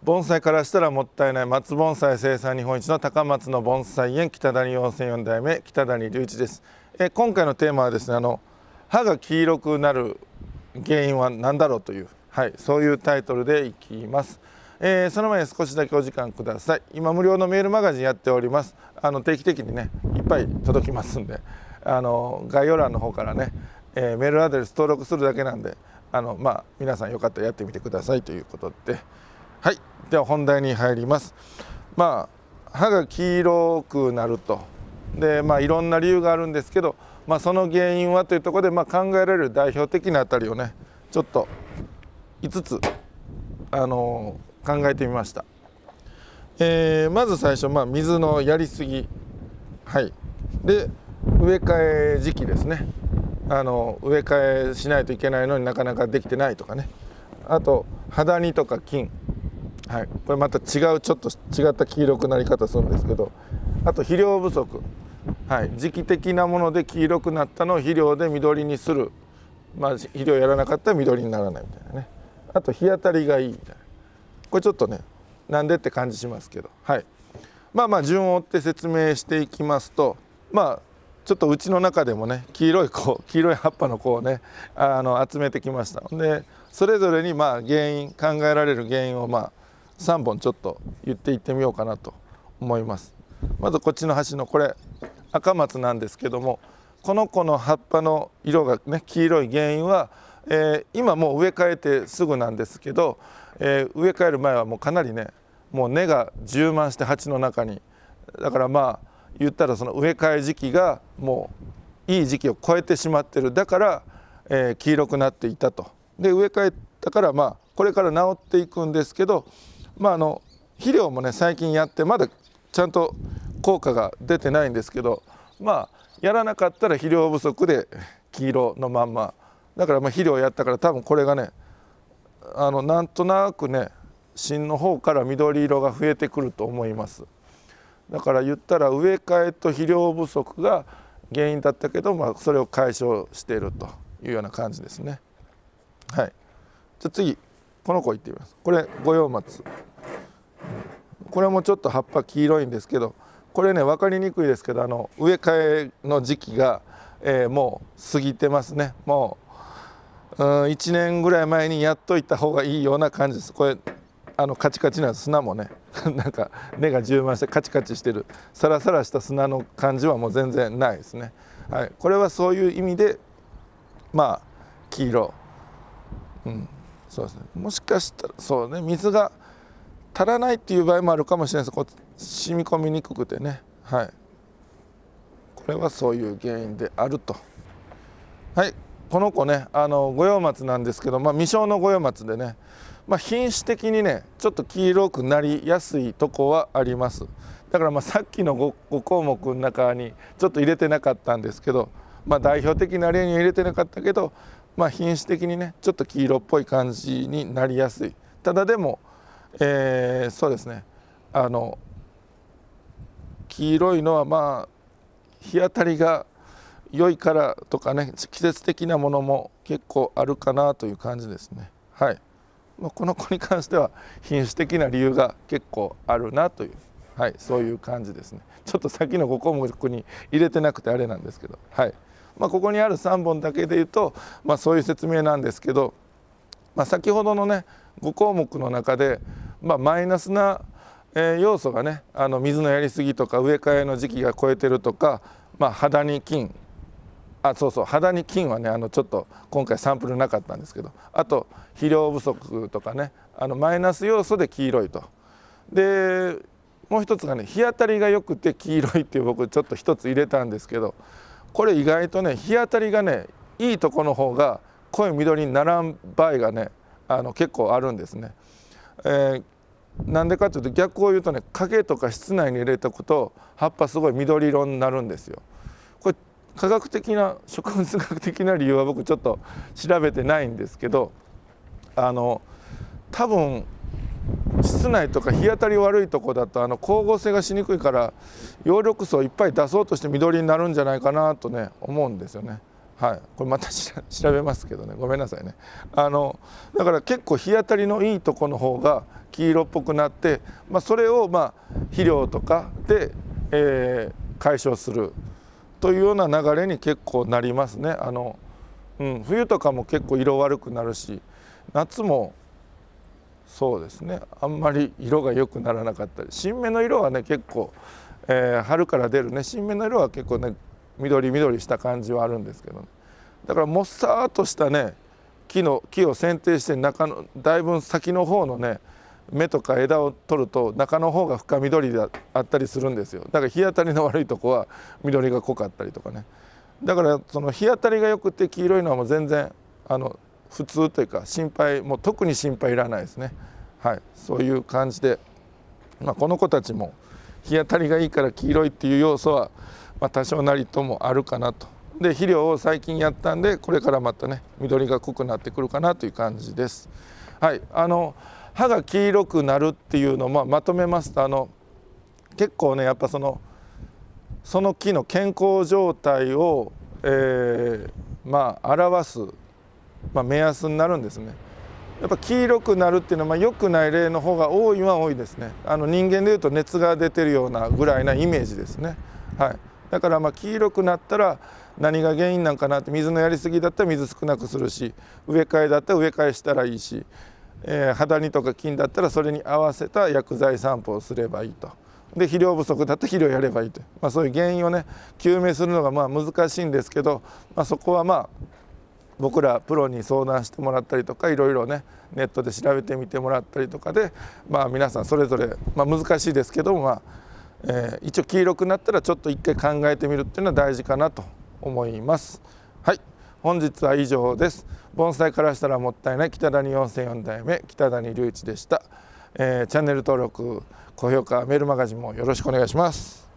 盆栽からしたらもったいない松盆栽生産日本一の高松の盆栽園北谷温泉4代目北谷隆一です。今回のテーマはですね、葉が黄色くなる原因は何だろうという、そういうタイトルでいきます。その前に少しだけお時間ください。今無料のメールマガジンやっております。定期的にねいっぱい届きますんで、概要欄の方からね、メールアドレス登録するだけなんで、皆さんよかったらやってみてくださいということで、では本題に入ります。葉が黄色くなるとで、いろんな理由があるんですけど、その原因はというところで、考えられる代表的なあたりをねちょっと5つ、考えてみました。まず最初、水のやりすぎ、で植え替え時期ですね。植え替えしないといけないのになかなかできてないとかね。あと肌煮とか菌、これまたちょっと違った黄色くなり方するんですけど、あと肥料不足、時期的なもので黄色くなったのを肥料で緑にする、肥料やらなかったら緑にならないみたいなね。あと日当たりがいいみたいな、これちょっとねなんでって感じしますけど、順を追って説明していきますと、ちょっとうちの中でもね黄色い葉っぱの子をね集めてきましたので、それぞれに考えられる原因を3本ちょっと言っていってみようかなと思います。まずこっちの端のこれ赤松なんですけども、この子の葉っぱの色がね黄色い原因は、今もう植え替えてすぐなんですけど、植え替える前はもうかなりねもう根が充満して鉢の中に、だから言ったらその植え替え時期がもういい時期を超えてしまってる、だから、黄色くなっていたと。で植え替えたからこれから治っていくんですけど、肥料もね最近やってまだちゃんと効果が出てないんですけど、やらなかったら肥料不足で黄色のまんまだから、肥料やったから多分これがねなんとなくね芯の方から緑色が増えてくると思います。だから言ったら植え替えと肥料不足が原因だったけど、それを解消しているというような感じですね。じゃあ次この子いってみます。これ五葉松、これもちょっと葉っぱ黄色いんですけど、これね分かりにくいですけど植え替えの時期が、もう過ぎてますね。もう1年ぐらい前にやっといた方がいいような感じです。これカチカチな砂もねなんか根が充満してカチカチしてるサラサラした砂の感じはもう全然ないですね。これはそういう意味で黄色、そうですね。もしかしたらそうね、水が足らないっていう場合もあるかもしれないです。こう染み込みにくくてね、これはそういう原因であると。この子ね五葉松なんですけど、未生の五葉松でね、品種的にねちょっと黄色くなりやすいとこはあります。だからさっきの 5項目の中にちょっと入れてなかったんですけど、代表的な例には入れてなかったけど、品種的にねちょっと黄色っぽい感じになりやすい。ただでも、そうですね、黄色いのは日当たりが良いからとかね、季節的なものも結構あるかなという感じですね。この子に関しては品種的な理由が結構あるなという、そういう感じですね。ちょっと先の5項目に入れてなくてあれなんですけど、ここにある3本だけで言うと、そういう説明なんですけど、先ほどのね5項目の中で、マイナスな、要素がね水のやりすぎとか植え替えの時期が超えてるとか、肌に菌、肌に菌はねちょっと今回サンプルなかったんですけど、あと肥料不足とかねマイナス要素で黄色いと。でもう一つがね日当たりが良くて黄色いっていう僕ちょっと一つ入れたんですけど、これ意外とね日当たりがねいいとこの方が濃い緑にならん場合がね結構あるんですね。なんでかというと逆を言うとね影とか室内に入れておくと葉っぱすごい緑色になるんですよ。これ科学的な植物学的な理由は僕ちょっと調べてないんですけど、多分室内とか日当たり悪いとこだと光合成がしにくいから葉緑素をいっぱい出そうとして緑になるんじゃないかなとね思うんですよね。はい、これまた調べますけどね、ごめんなさいね。だから結構日当たりのいいとこの方が黄色っぽくなって、それを肥料とかで、解消するというような流れに結構なりますね。冬とかも結構色悪くなるし、夏もそうですね、あんまり色が良くならなかったり、新芽の色はね結構、春から出るね新芽の色は結構ね緑した感じはあるんですけどね。だからもっさーっとしたね木を剪定して中のだいぶ先の方のね芽とか枝を取ると中の方が深緑であったりするんですよ。だから日当たりの悪いとこは緑が濃かったりとかね。だからその日当たりが良くて黄色いのはもう全然普通というかもう特に心配いらないですね。はい、そういう感じで、この子たちも日当たりがいいから黄色いっていう要素は、多少なりともあるかなと。で肥料を最近やったんでこれからまたね緑が濃くなってくるかなという感じです。はい、葉が黄色くなるっていうのをまとめますと結構ねやっぱその木の健康状態を、表す、目安になるんですね。やっぱ黄色くなるっていうのは良くない例の方が多いは多いですね。人間でいうと熱が出てるようなぐらいなイメージですね。はい、だから黄色くなったら何が原因なんかなって、水のやりすぎだったら水少なくするし、植え替えだったら植え替えしたらいいし、肌煮とか菌だったらそれに合わせた薬剤散布をすればいいと。で肥料不足だったら肥料やればいいと、そういう原因をね究明するのが難しいんですけど、そこは僕らプロに相談してもらったりとかいろいろねネットで調べてみてもらったりとかで、皆さんそれぞれ、難しいですけども、一応黄色くなったらちょっと一回考えてみるっていうのは大事かなと思います。はい、本日は以上です。盆栽からしたらもったいない北谷温泉4代目北谷隆一でした。チャンネル登録、高評価、メールマガジンもよろしくお願いします。